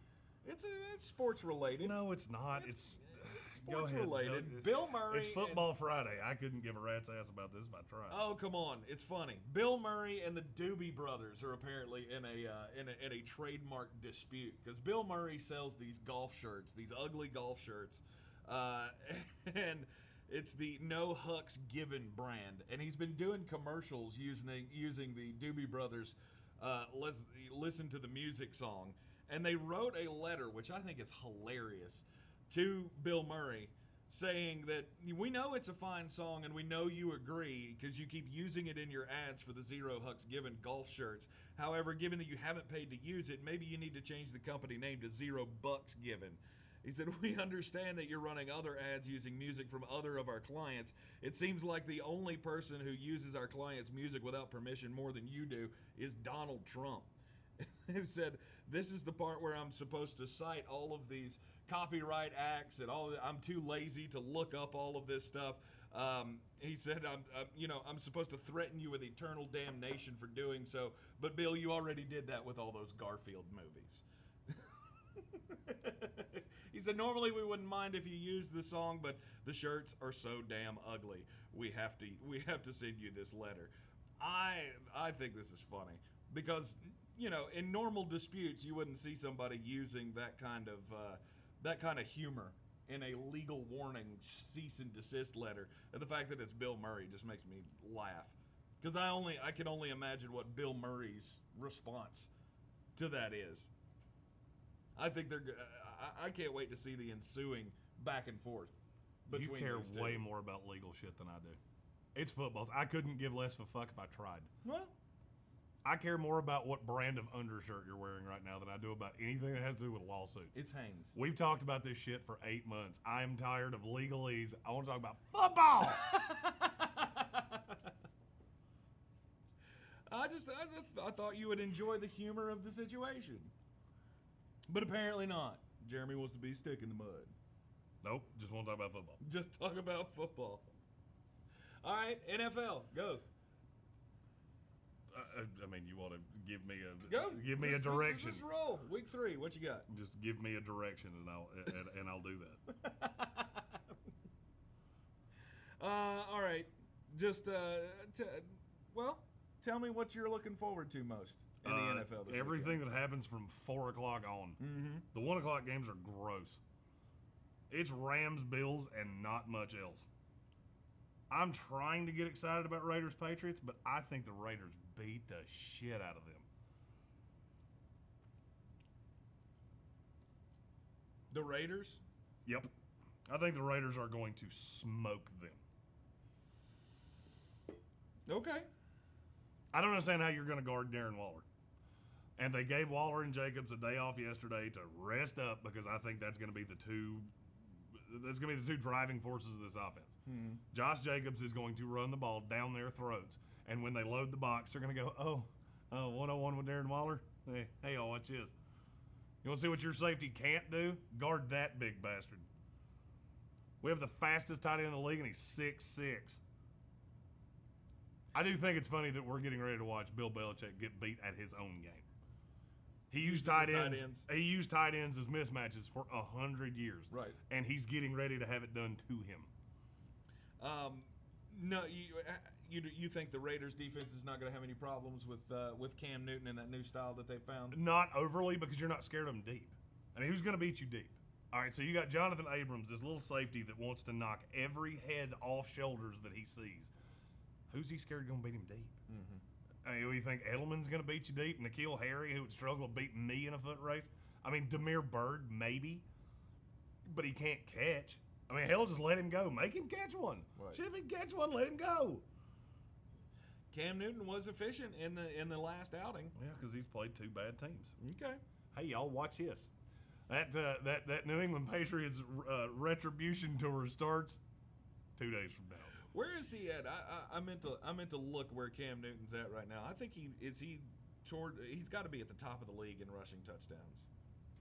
It's sports related. No, it's not. It's sports related. Bill Murray. It's Football Friday. I couldn't give a rat's ass about this if I tried. Oh, come on! It's funny. Bill Murray and the Doobie Brothers are apparently in a trademark dispute because Bill Murray sells these golf shirts, these ugly golf shirts, and it's the No Hucks Given brand, and he's been doing commercials using the Doobie Brothers. Let's listen to the music song. And they wrote a letter, which I think is hilarious, to Bill Murray saying that we know it's a fine song and we know you agree because you keep using it in your ads for the Zero Hucks Given golf shirts. However, given that you haven't paid to use it, maybe you need to change the company name to Zero Bucks Given. He said, we understand that you're running other ads using music from other of our clients. It seems like the only person who uses our clients' music without permission more than you do is Donald Trump. He said, this is the part where I'm supposed to cite all of these copyright acts and all. I'm too lazy to look up all of this stuff. He said, I'm supposed to threaten you with eternal damnation for doing so. But Bill, you already did that with all those Garfield movies. He said, normally we wouldn't mind if you used the song, but the shirts are so damn ugly. We have to send you this letter. I think this is funny because, in normal disputes, you wouldn't see somebody using that kind of humor in a legal warning cease and desist letter. And the fact that it's Bill Murray just makes me laugh because I can only imagine what Bill Murray's response to that is. I think I can't wait to see the ensuing back and forth between You care these two. way more about legal shit than I do. It's footballs. I couldn't give less of a fuck if I tried. Well, I care more about what brand of undershirt you're wearing right now than I do about anything that has to do with lawsuits. it's Hanes. We've talked about this shit for 8 months. I am tired of legalese. I want to talk about football. I thought you would enjoy the humor of the situation. But apparently not. Jeremy wants to be stick in the mud. Nope, just want to talk about football. Just talk about football. All right, NFL, go. I mean, you want to give me a Let's direction. Just roll. Week 3. What you got? Just give me a direction, and I'll do that. All right. Just tell me what you're looking forward to most in the NFL. This everything weekend. that happens from 4 o'clock on. Mm-hmm. The 1 o'clock games are gross. It's Rams, Bills, and not much else. I'm trying to get excited about Raiders Patriots, but I think the Raiders beat the shit out of them. The Raiders? Yep. I think the Raiders are going to smoke them. Okay. I don't understand how you're going to guard Darren Waller. And they gave Waller and Jacobs a day off yesterday to rest up because I think that's going to be the two driving forces of this offense. Mm-hmm. Josh Jacobs is going to run the ball down their throats. And when they load the box, they're going to go, 1-on-1 with Darren Waller? Hey, y'all, watch this. You want to see what your safety can't do? Guard that big bastard. We have the fastest tight end in the league, and he's 6'6". I do think it's funny that we're getting ready to watch Bill Belichick get beat at his own game. He used tight ends. He used tight ends as mismatches for 100 years. Right. And he's getting ready to have it done to him. No, you think the Raiders defense is not going to have any problems with Cam Newton and that new style that they found? Not overly, because you're not scared of him deep. I mean, who's going to beat you deep? All right, so you got Jonathan Abrams, this little safety that wants to knock every head off shoulders that he sees. Who's he scared going to beat him deep? Mm-hmm. I mean, you think Edelman's going to beat you deep? N'Keal Harry, who would struggle to beat me in a foot race? I mean, Damiere Byrd, maybe. But he can't catch. I mean, hell, just let him go. Make him catch one. Right. Shit, if he catch one, let him go. Cam Newton was efficient in the last outing. Yeah, because he's played 2 bad teams. Okay. Hey, y'all, watch this. That New England Patriots retribution tour starts 2 days from now. Where is he at? I meant to look where Cam Newton's at right now. I think he's got to be at the top of the league in rushing touchdowns.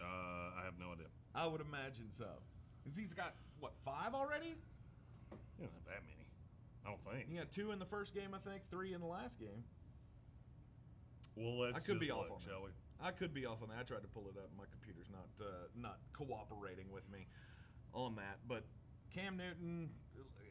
I have no idea. I would imagine so. Because he's got, 5 already? You don't have that many. I don't think. He got 2 in the first game, I think, 3 in the last game. Well, let's I could just be off look, on shall we? I could be off on that. I tried to pull it up. My computer's not cooperating with me on that. But Cam Newton,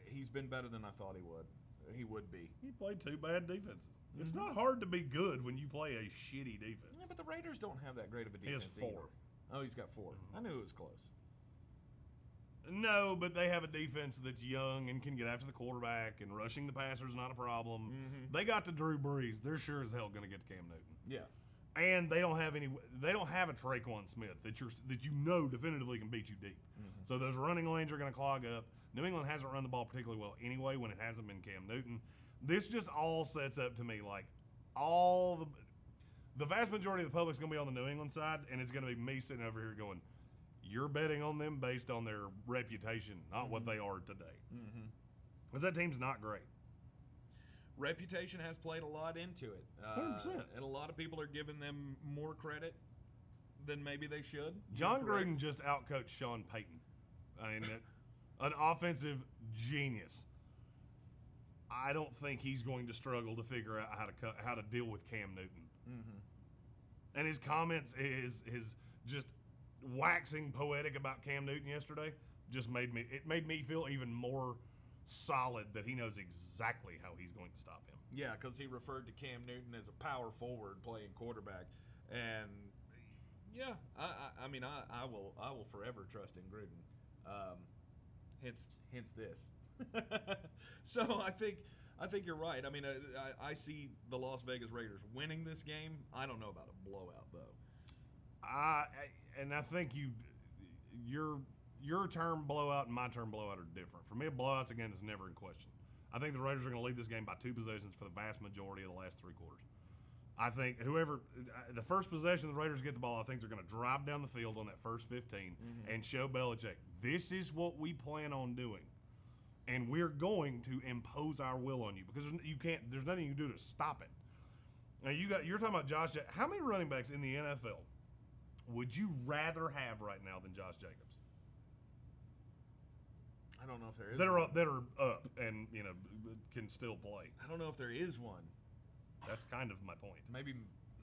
he's been better than I thought he would be. He played 2 bad defenses. It's not hard to be good when you play a shitty defense. Yeah, but the Raiders don't have that great of a He has defense 4. either. Oh, he's got 4. I knew it was close. No, but they have a defense that's young and can get after the quarterback, and rushing the passer is not a problem. Mm-hmm. They got to Drew Brees. They're sure as hell going to get to Cam Newton. Yeah. And they don't have a Traquan Smith that you know definitively can beat you deep. Mm-hmm. So those running lanes are going to clog up. New England hasn't run the ball particularly well anyway when it hasn't been Cam Newton. This just all sets up to me like the vast majority of the public's going to be on the New England side, and it's going to be me sitting over here going, you're betting on them based on their reputation, not what they are today. Because that team's not great. Reputation has played a lot into it. 100%. And a lot of people are giving them more credit than maybe they should. John Gruden just outcoached Sean Payton. I mean, an offensive genius. I don't think he's going to struggle to figure out how to deal with Cam Newton. Mm-hmm. And his comments, his just waxing poetic about Cam Newton yesterday, just made me feel even more solid that he knows exactly how he's going to stop him. Yeah, because he referred to Cam Newton as a power forward playing quarterback, and yeah, I mean I will forever trust in Gruden. Hence this. So I think you're right. I mean I see the Las Vegas Raiders winning this game. I don't know about a blowout though. And I think your term blowout and my term blowout are different. For me, a blowout's again is never in question. I think the Raiders are going to lead this game by 2 possessions for the vast majority of the last 3 quarters. I think the first possession the Raiders get the ball, I think they're going to drive down the field on that first 15 and show Belichick, this is what we plan on doing. And we're going to impose our will on you because there's nothing you can do to stop it. Now you're talking about Josh. How many running backs in the NFL would you rather have right now than Josh Jacobs? I don't know if there is that are up and can still play. I don't know if there is one. That's kind of my point. Maybe,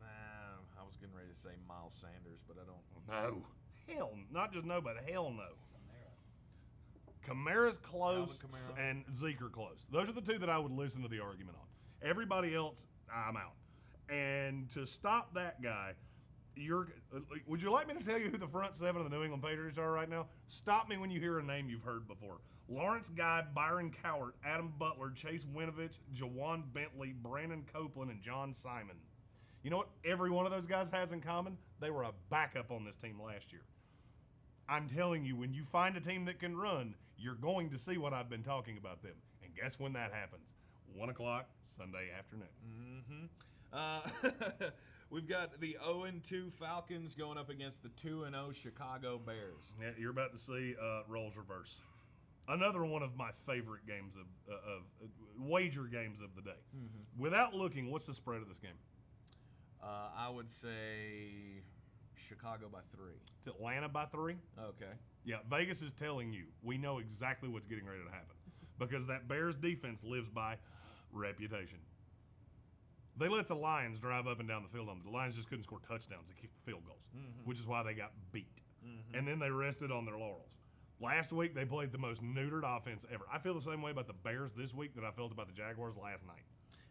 I was getting ready to say Miles Sanders, but I don't. No. Hell, not just no, but hell no. Kamara's close and Zeke are close. Those are the two that I would listen to the argument on. Everybody else, I'm out. And to stop that guy, would you like me to tell you who the front seven of the New England Patriots are right now? Stop me when you hear a name you've heard before. Lawrence Guy, Byron Cowart, Adam Butler, Chase Winovich, Jawan Bentley, Brandon Copeland, and John Simon. You know what every one of those guys has in common? They were a backup on this team last year. I'm telling you, when you find a team that can run, you're going to see what I've been talking about them. And guess when that happens? 1 o'clock Sunday afternoon. We've got the 0-2 Falcons going up against the 2-0 Chicago Bears. Yeah, you're about to see roles reverse. Another one of my favorite games of wager games of the day. Without looking, what's the spread of this game? I would say Chicago by 3. It's Atlanta by 3. Okay. Yeah, Vegas is telling you we know exactly what's getting ready to happen because that Bears defense lives by reputation. They let the Lions drive up and down the field on them. The Lions just couldn't score touchdowns. They kicked field goals, which is why they got beat. And then they rested on their laurels. Last week, they played the most neutered offense ever. I feel the same way about the Bears this week that I felt about the Jaguars last night.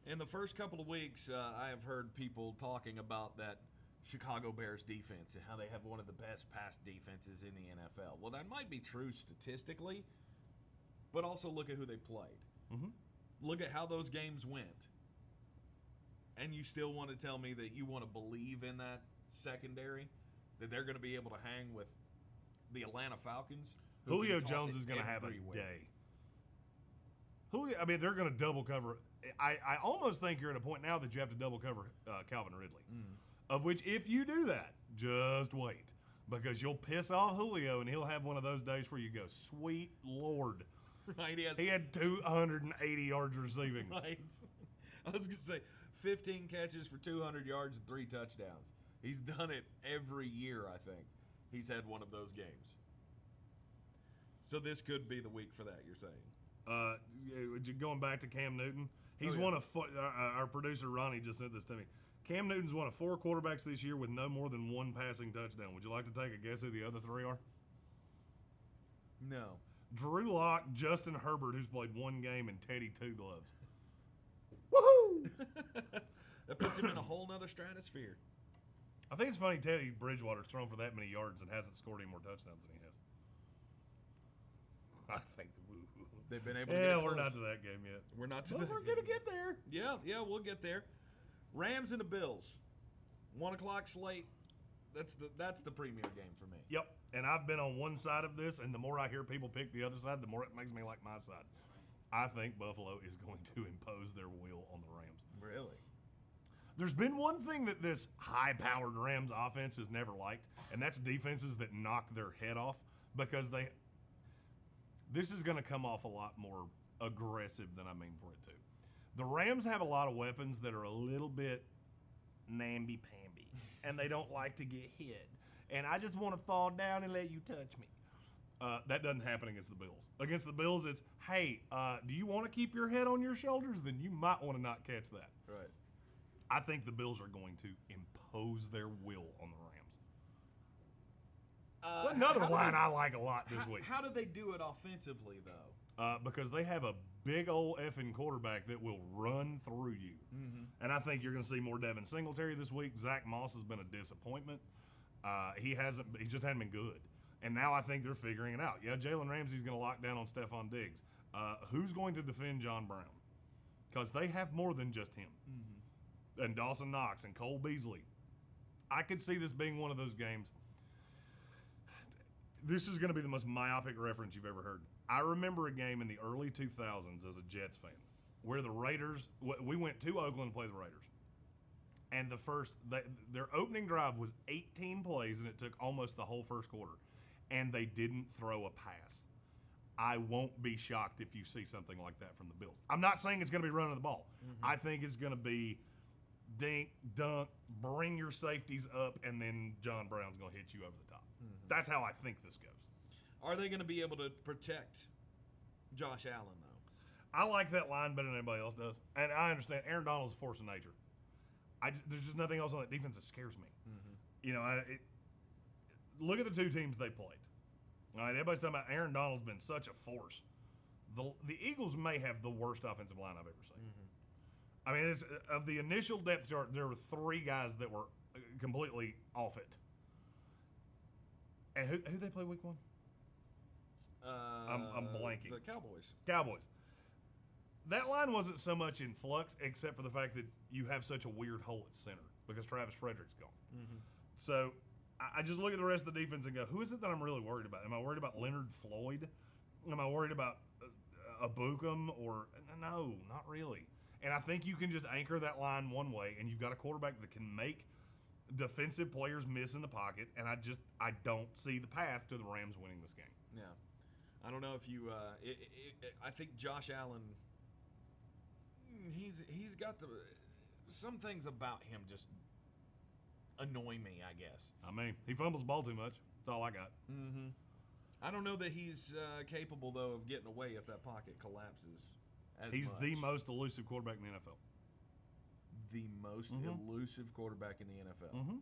In the first couple of weeks, I have heard people talking about that Chicago Bears defense and how they have one of the best pass defenses in the NFL. Well, that might be true statistically, but also look at who they played. Look at how those games went. And you still want to tell me that you want to believe in that secondary, that they're going to be able to hang with the Atlanta Falcons? Julio Jones is going to have a day. They're going to double cover. I almost think you're at a point now that you have to double cover Calvin Ridley. Of which, if you do that, just wait. Because you'll piss off Julio, and he'll have one of those days where you go, sweet Lord. Right, he had 280 yards receiving. Right. I was going to say, 15 catches for 200 yards and 3 touchdowns. He's done it every year, I think. He's had one of those games. So this could be the week for that, you're saying? Going back to Cam Newton, he's one of our producer Ronnie just sent this to me. Cam Newton's one of 4 quarterbacks this year with no more than 1 passing touchdown. Would you like to take a guess who the other 3 are? No. Drew Lock, Justin Herbert, who's played 1 game, and Teddy Two Gloves. Woohoo! That puts him in a whole nother stratosphere. I think it's funny Teddy Bridgewater's thrown for that many yards and hasn't scored any more touchdowns than he has. I think they've been able to get we're not to that game yet. We're not to but that we're game. going to get there. Yeah, we'll get there. Rams and the Bills. 1 o'clock slate. That's the premier game for me. Yep, and I've been on one side of this, and the more I hear people pick the other side, the more it makes me like my side. I think Buffalo is going to impose their will on the Rams. Really? There's been one thing that this high-powered Rams offense has never liked, and that's defenses that knock their head off because this is going to come off a lot more aggressive than I mean for it to. The Rams have a lot of weapons that are a little bit namby-pamby, and they don't like to get hit. And I just want to fall down and let you touch me. That doesn't happen against the Bills. Against the Bills, it's, hey, do you want to keep your head on your shoulders? Then you might want to not catch that. Right. I think the Bills are going to impose their will on the Rams. Another line I like a lot this week. How do they do it offensively, though? Because they have a big old effing quarterback that will run through you. And I think you're going to see more Devin Singletary this week. Zach Moss has been a disappointment. He just hadn't been good. And now I think they're figuring it out. Yeah, Jalen Ramsey's going to lock down on Stephon Diggs. Who's going to defend John Brown? Because they have more than just him. And Dawson Knox and Cole Beasley. I could see this being one of those games. This is going to be the most myopic reference you've ever heard. I remember a game in the early 2000s as a Jets fan where the Raiders, we went to Oakland to play the Raiders. And their opening drive was 18 plays, and it took almost the whole first quarter. And they didn't throw a pass. I won't be shocked if you see something like that from the Bills. I'm not saying it's going to be running the ball. I think it's going to be dink, dunk, bring your safeties up, and then John Brown's going to hit you over the top. That's how I think this goes. Are they going to be able to protect Josh Allen, though? I like that line better than anybody else does. And I understand Aaron Donald's a force of nature. There's just nothing else on that defense that scares me. You know, look at the two teams they played. All right, everybody's talking about Aaron Donald's been such a force. The Eagles may have the worst offensive line I've ever seen. I mean, of the initial depth chart, there were 3 guys that were completely off it. And who they play week 1? I'm blanking. The Cowboys. Cowboys. That line wasn't so much in flux, except for the fact that you have such a weird hole at center because Travis Frederick's gone. So I just look at the rest of the defense and go, who is it that I'm really worried about? Am I worried about Leonard Floyd? Am I worried about Abukum? Or no, not really. And I think you can just anchor that line one way, and you've got a quarterback that can make defensive players miss in the pocket, and I don't see the path to the Rams winning this game. Yeah. I don't know if you I think Josh Allen, he's got some things about him just annoy me, I guess. I mean, he fumbles the ball too much. That's all I got. I don't know that he's capable, though, of getting away if that pocket collapses He's much. the most elusive quarterback in the NFL. The most elusive quarterback in the NFL.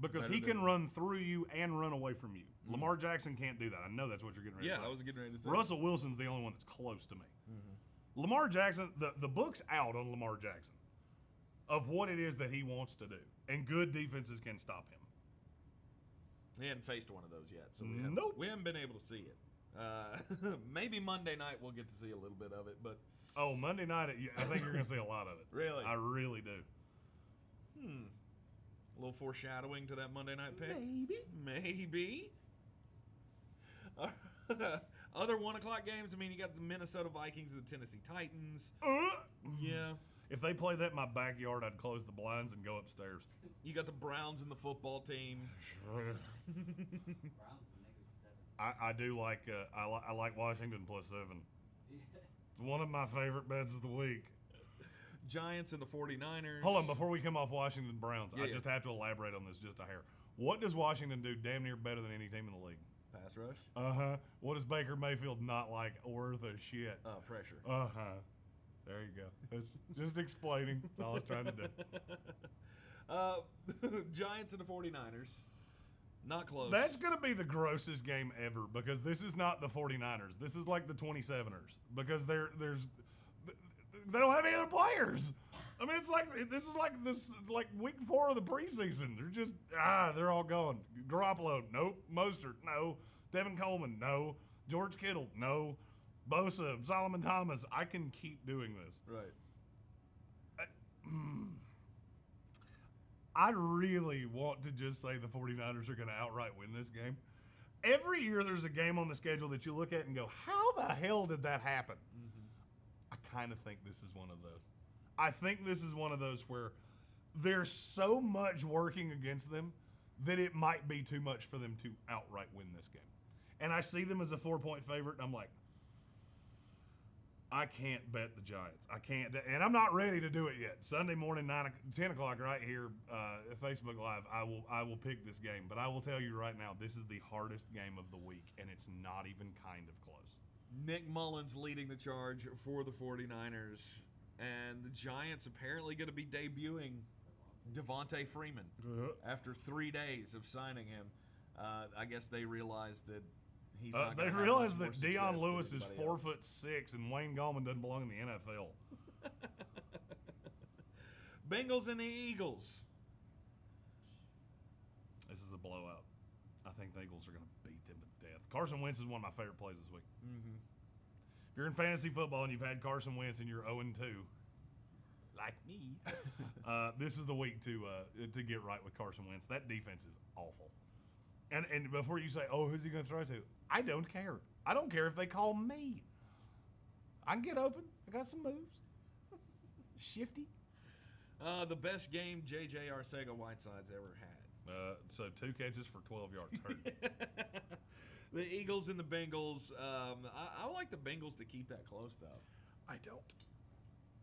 Because Better he can than- run through you and run away from you. Lamar Jackson can't do that. I know that's what you're getting ready to say. Yeah, I was getting ready to say. Russell Wilson's the only one that's close to me. Lamar Jackson, the book's out on Lamar Jackson of what it is that he wants to do. And good defenses can stop him. He hadn't faced one of those yet, so Nope. we haven't been able to see it. Maybe Monday night we'll get to see a little bit of it, but Oh, Monday night, I think you're going to see a lot of it. Really? I really do. a little foreshadowing to that Monday night pick. Maybe. Other 1 o'clock games. I mean, you got the Minnesota Vikings and the Tennessee Titans. Yeah. If they played that in my backyard, I'd close the blinds and go upstairs. You got the Browns and the football team. I do like I like Washington +7. It's one of my favorite bets of the week. Giants and the 49ers. Hold on, before we come off Washington Browns, I Yeah. just have to elaborate on this just a hair. What does Washington do damn near better than any team in the league? Pass rush. What does Baker Mayfield not like worth a shit? Pressure. There you go. That's just explaining. That's all I was trying to do. Giants and the 49ers. Not close. That's going to be the grossest game ever because this is not the 49ers. This is like the 27ers because they don't have any other players. I mean, this is like week 4 of the preseason. They're just they're all gone. Garoppolo, nope. Mostert, no. Devin Coleman, no. George Kittle, no. Bosa, Solomon Thomas. I can keep doing this. Right. I really want to just say the 49ers are going to outright win this game. Every year there's a game on the schedule that you look at and go, how the hell did that happen? I kind of think this is one of those. I think this is one of those where there's so much working against them that it might be too much for them to outright win this game. And I see them as a 4-point favorite, and I'm like, I can't bet the Giants. I can't, and I'm not ready to do it yet. Sunday morning, 10 o'clock, right here, Facebook Live. I will pick this game, but I will tell you right now, this is the hardest game of the week, and it's not even kind of close. Nick Mullins leading the charge for the 49ers, and the Giants apparently going to be debuting Devontae Freeman after 3 days of signing him. I guess they realized that. They realize that Deion Lewis is 4'6" and Wayne Gallman doesn't belong in the NFL. Bengals and the Eagles. This is a blowout. I think the Eagles are going to beat them to death. Carson Wentz is one of my favorite plays this week. If you're in fantasy football and you've had Carson Wentz and you're 0-2, like me, this is the week to get right with Carson Wentz. That defense is awful. And before you say, oh, who's he going to throw to? I don't care. I don't care if they call me. I can get open. I got some moves. Shifty. The best game J.J. Arcega-Whiteside's ever had. So 2 catches for 12 yards. Hurt. The Eagles and the Bengals. I like the Bengals to keep that close, though. I don't.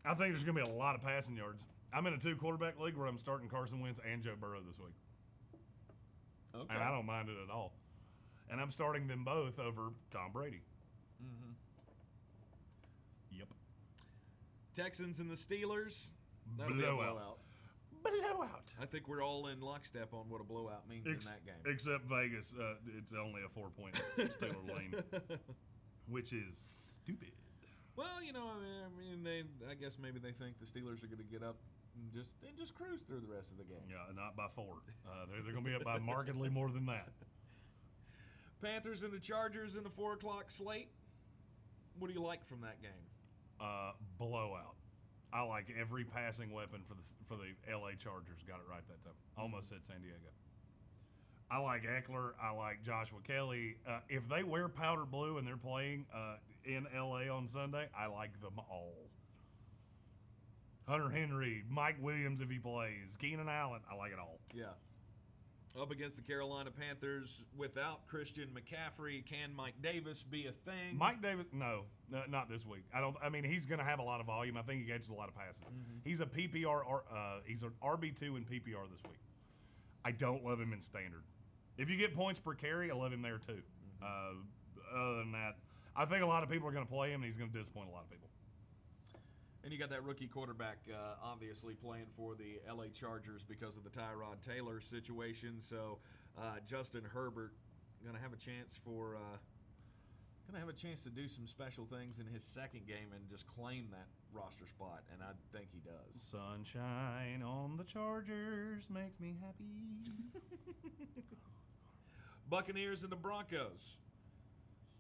I think there's going to be a lot of passing yards. I'm in a 2-quarterback league where I'm starting Carson Wentz and Joe Burrow this week. Okay. And I don't mind it at all. And I'm starting them both over Tom Brady. Yep. Texans and the Steelers. That'll be a blowout. blowout. I think we're all in lockstep on what a blowout means in that game. Except Vegas, it's only a 4-point Steeler lane, which is stupid. Well, I guess maybe they think the Steelers are going to get up and just cruise through the rest of the game. Yeah, not by 4. They're going to be up by markedly more than that. Panthers and the Chargers in the 4 o'clock slate. What do you like from that game? Blowout. I like every passing weapon for the LA Chargers. Got it right that time. Almost said San Diego. I like Eckler. I like Joshua Kelly. If they wear powder blue and they're playing in LA on Sunday, I like them all. Hunter Henry, Mike Williams if he plays, Keenan Allen, I like it all. Yeah. Up against the Carolina Panthers without Christian McCaffrey, can Mike Davis be a thing? Mike Davis, no, not this week. I mean, he's going to have a lot of volume. I think he catches a lot of passes. Mm-hmm. He's a PPR, he's an RB2 in PPR this week. I don't love him in standard. If you get points per carry, I love him there too. Mm-hmm. Other than that, I think a lot of people are going to play him, and he's going to disappoint a lot of people. And you got that rookie quarterback obviously playing for the LA Chargers because of the Tyrod Taylor situation. So Justin Herbert gonna have a chance to do some special things in his second game and just claim that roster spot, and I think he does. Sunshine on the Chargers makes me happy. Buccaneers and the Broncos.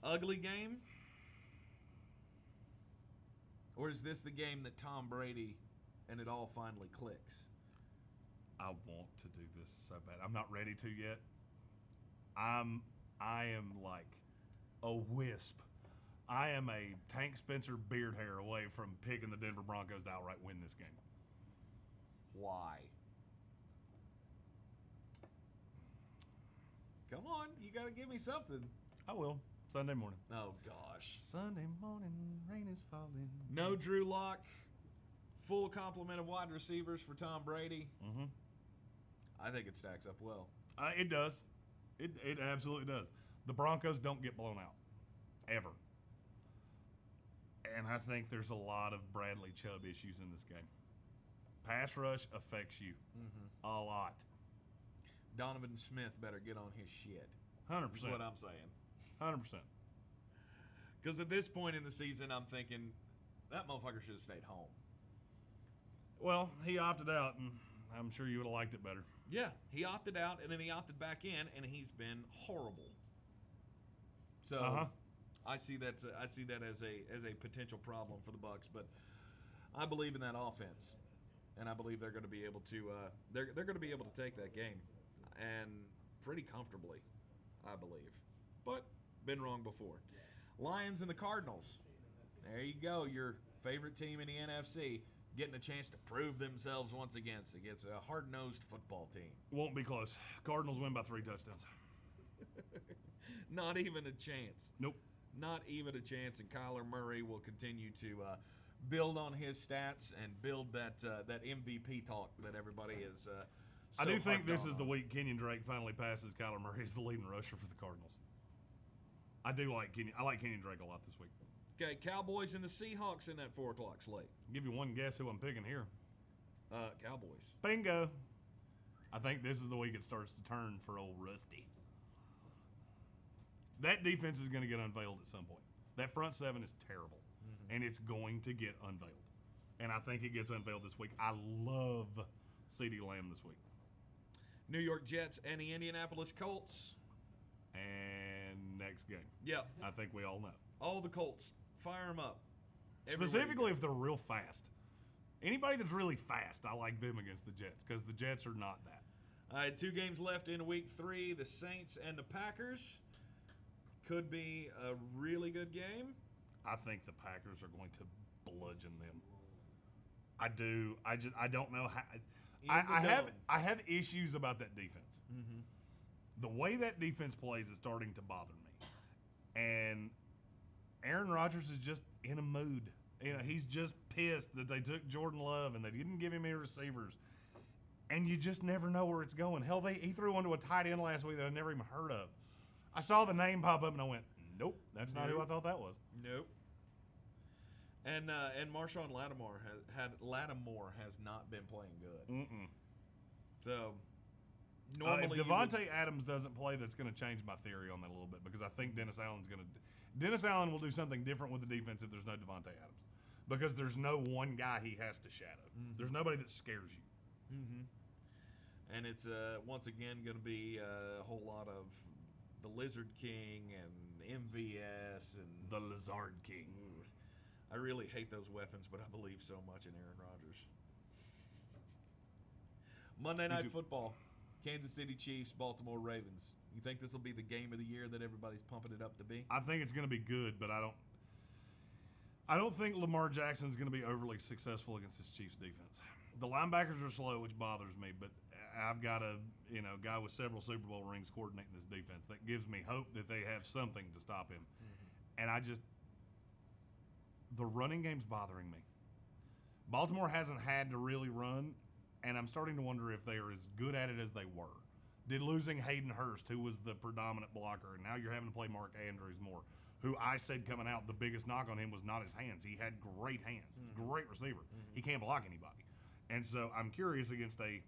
Ugly game? Or is this the game that Tom Brady and it all finally clicks? I want to do this so bad. I'm not ready to yet. I am like a wisp. I am a Tank Spencer beard hair away from picking the Denver Broncos to outright win this game. Why? Come on, you got to give me something. I will. Sunday morning. Oh, gosh. Sunday morning, rain is falling. No Drew Lock. Full complement of wide receivers for Tom Brady. Mm-hmm. I think it stacks up well. It does. It absolutely does. The Broncos don't get blown out. Ever. And I think there's a lot of Bradley Chubb issues in this game. Pass rush affects you a lot. Donovan Smith better get on his shit. 100%. Is what I'm saying. 100%. Because at this point in the season, I'm thinking that motherfucker should have stayed home. Well, he opted out, and I'm sure you would have liked it better. Yeah, he opted out, and then he opted back in, and he's been horrible. So I see that as a potential problem for the Bucs, but I believe in that offense, and I believe they're going to be able to they're going to be able to take that game, and pretty comfortably, I believe. But been wrong before. Lions and the Cardinals. There you go. Your favorite team in the NFC getting a chance to prove themselves once again against a hard-nosed football team. Won't be close. Cardinals win by 3 touchdowns. Not even a chance. Nope. Not even a chance. And Kyler Murray will continue to build on his stats and build that MVP talk that everybody is so I do think this is on. the week Kenyon Drake finally passes Kyler Murray as the leading rusher for the Cardinals. I like Kenyon Drake a lot this week. Okay, Cowboys and the Seahawks in that 4 o'clock slate. I'll give you one guess who I'm picking here. Cowboys. Bingo. I think this is the week it starts to turn for old Rusty. That defense is going to get unveiled at some point. That front seven is terrible, and it's going to get unveiled. And I think it gets unveiled this week. I love CeeDee Lamb this week. New York Jets and the Indianapolis Colts. And next game. Yeah. I think we all know. All the Colts. Fire them up. Specifically if they're real fast. Anybody that's really fast, I like them against the Jets because the Jets are not that. All right, 2 games left in week 3. The Saints and the Packers. Could be a really good game. I think the Packers are going to bludgeon them. I do. I don't know how. I have issues about that defense. Mm-hmm. The way that defense plays is starting to bother me. And Aaron Rodgers is just in a mood. You know, he's just pissed that they took Jordan Love and they didn't give him any receivers. And you just never know where it's going. Hell, he threw one to a tight end last week that I never even heard of. I saw the name pop up and I went, nope, that's not who I thought that was. Nope. And Marshawn Lattimore has not been playing good. So If normally Devontae Adams doesn't play, that's going to change my theory on that a little bit, because I think Dennis Allen will do something different with the defense if there's no Devontae Adams, because there's no one guy he has to shadow. There's nobody that scares you. And it's once again going to be a whole lot of the Lizard King and MVS and The Lizard King. I really hate those weapons, but I believe so much in Aaron Rodgers. Monday Night Football, Kansas City Chiefs, Baltimore Ravens. You think this will be the game of the year that everybody's pumping it up to be? I think it's going to be good, but I don't think Lamar Jackson's going to be overly successful against this Chiefs defense. The linebackers are slow, which bothers me, but I've got a guy with several Super Bowl rings coordinating this defense. That gives me hope that they have something to stop him. And the running game's bothering me. Baltimore hasn't had to really run, and I'm starting to wonder if they are as good at it as they were. Did losing Hayden Hurst, who was the predominant blocker, and now you're having to play Mark Andrews more, who I said coming out the biggest knock on him was not his hands. He had great hands. He's a great receiver. He can't block anybody. And so I'm curious, against a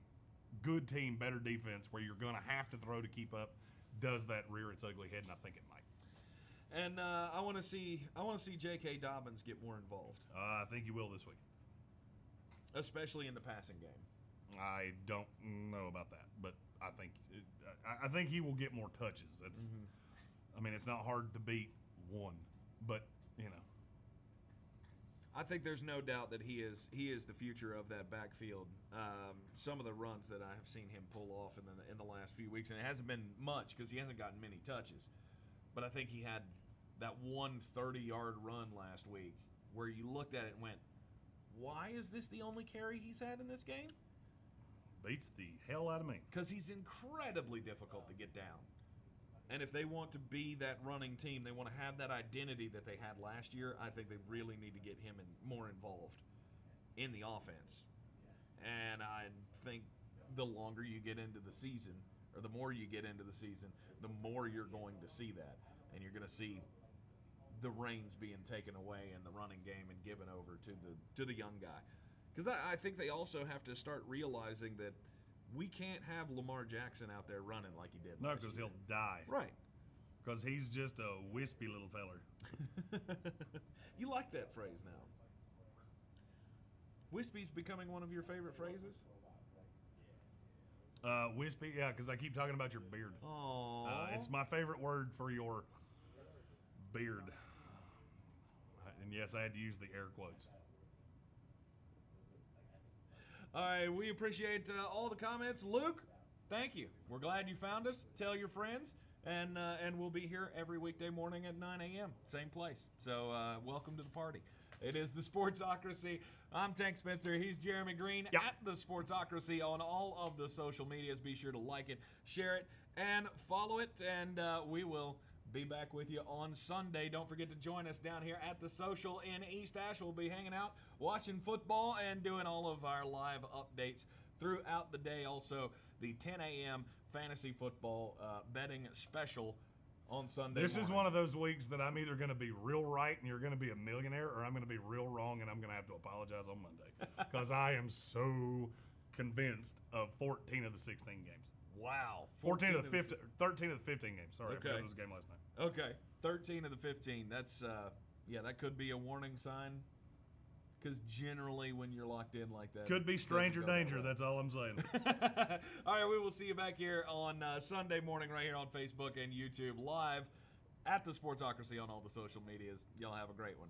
good team, better defense, where you're going to have to throw to keep up, does that rear its ugly head? And I think it might. And I want to see J.K. Dobbins get more involved. I think he will this week, especially in the passing game. I don't know about that, but I think he will get more touches. That's, I mean, it's not hard to beat one, but I think there's no doubt that he is the future of that backfield. Some of the runs that I have seen him pull off in the last few weeks, and it hasn't been much because he hasn't gotten many touches, but I think he had that 130-yard run last week where you looked at it and went, why is this the only carry he's had in this game? Beats the hell out of me. Because he's incredibly difficult to get down. And if they want to be that running team, they want to have that identity that they had last year, I think they really need to get him more involved in the offense. And I think the longer you get into the season, or the more you get into the season, the more you're going to see that. And you're going to see the reins being taken away in the running game and given over to the young guy. Because I think they also have to start realizing that we can't have Lamar Jackson out there running like he did last year. No, because he'll die. Right. Because he's just a wispy little feller. You like that phrase now. Wispy's becoming one of your favorite phrases? Wispy, yeah, because I keep talking about your beard. Aww. It's my favorite word for your beard. And yes, I had to use the air quotes. All right, we appreciate all the comments. Luke, thank you. We're glad you found us. Tell your friends, and we'll be here every weekday morning at 9 a.m., same place. So welcome to the party. It is the Sportsocracy. I'm Tank Spencer. He's Jeremy Greene at the Sportsocracy on all of the social medias. Be sure to like it, share it, and follow it, and we will be back with you on Sunday. Don't forget to join us down here at the Social in East Ash. We'll be hanging out, watching football, and doing all of our live updates throughout the day. Also, the 10 a.m. fantasy football betting special on Sunday This morning. is one of those weeks that I'm either going to be real right and you're going to be a millionaire, or I'm going to be real wrong and I'm going to have to apologize on Monday. Because I am so convinced of 14 of the 16 games. Wow. 13 of the 15 games. Sorry, Okay. I forgot it was a game last night. Okay, 13 of the 15. That's, that could be a warning sign. Because generally when you're locked in like that. Could be stranger danger, that way. that's all I'm saying. All right, we will see you back here on Sunday morning right here on Facebook and YouTube live at the Sportsocracy on all the social medias. Y'all have a great one.